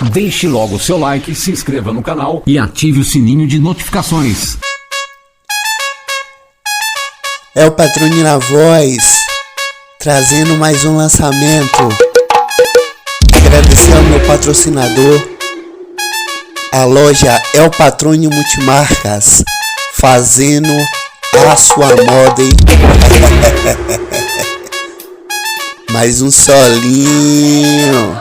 Deixe logo seu like, se inscreva no canal e ative o sininho de notificações. É o Patrônio na voz, trazendo mais um lançamento. Agradecer ao meu patrocinador, a loja É o Patrônio Multimarcas, fazendo a sua moda, hein? Mais um solinho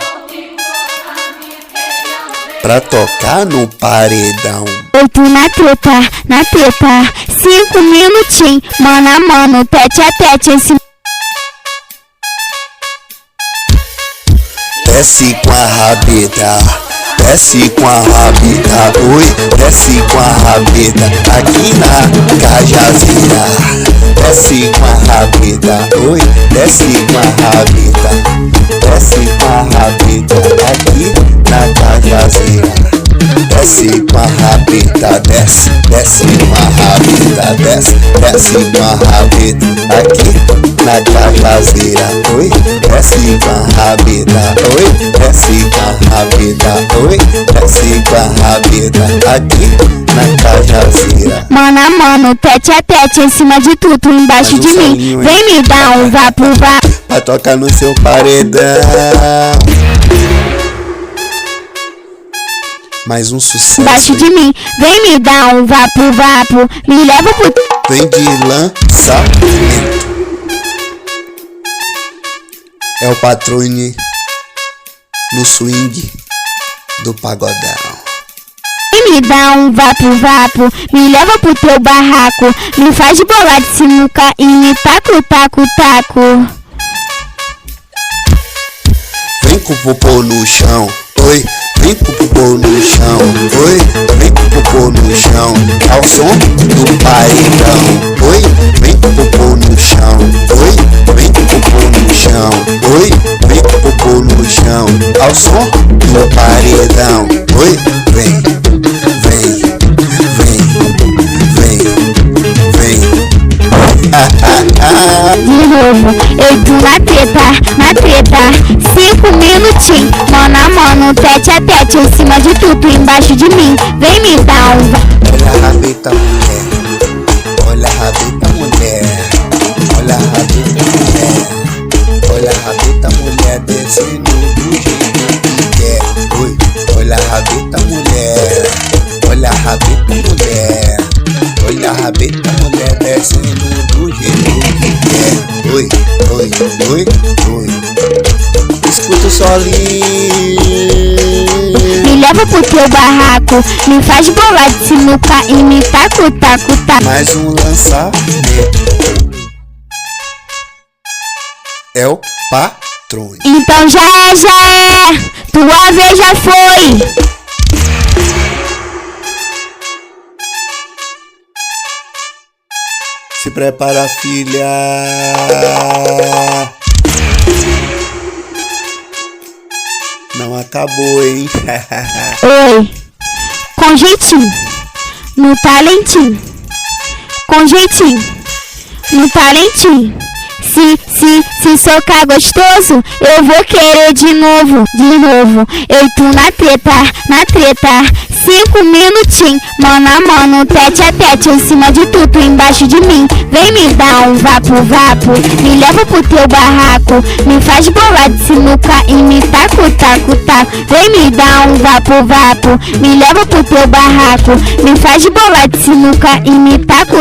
pra tocar no paredão. Eu tô na treta, 5 minutinhos, mano a mano, tete a tete em cima. Desce com a rabeta, desce com a rabeta, oi, desce com a rabeta, aqui na Cajazeira. Desce com a rabeta, oi, desce com a rabeta, desce com a rabeta, aqui na Cajazeira. Desce com a rabeta, desce, desce com a rabeta, desce, desce com a rabeta, aqui na Cajazeira. Oi, desce com a rabeta, oi, desce com a rabeta, oi, desce com a rabeta, aqui na Cajazeira. Mano a mano, tete a tete em cima de tudo, embaixo de mim. Vem me dar um vapo pra tocar no seu paredão. Mais um sucesso embaixo de mim, vem me dar um vapo, me leva pro... Vem de lançamento. É o Patrônio no swing do pagodão. Vem me dar um vapo, me leva pro teu barraco, me faz de bolar de sinuca e me taco. Vem com o popô no chão, oi. Vem com o popô no chão, oi, vem com o popô no chão, ao som do paredão, oi, vem com o popô no chão, oi, vem com o popô no chão, oi, vem com o popô no chão, ao som do paredão, oi, vem, vem, vem, vem, vem. De novo, eu tô na treta, 5 minutinhos, mano a mano, tete a tete em cima de tudo, embaixo de mim, vem me dar um... Olha a rabeta mulher, olha a rabeta mulher, olha a rabeta mulher, olha a rabeta mulher descendo do jeito que quer, oi, olha a rabeta mulher, olha a rabeta mulher, olha a rabeta mulher descendo do jeito que quer, oi, oi, oi, oi. Escuta o solinho. Me leva pro teu barraco, me faz bolar de sinuca e me taco. Mais um lançamento. É o Patrônio. Então já é, tua vez já foi. Se prepara, filha. Não acabou, hein? Oi, com jeitinho, no talentinho, com jeitinho, no talentinho. Se socar gostoso, eu vou querer de novo. Eu tô na treta, 5 minutinhos, mano a mano, tete a tete em cima de tudo, embaixo de mim. Vem me dar um vapo, me leva pro teu barraco, me faz bolar de sinuca e me taco. Vem me dar um vapo, me leva pro teu barraco, me faz bolar de sinuca e me taco.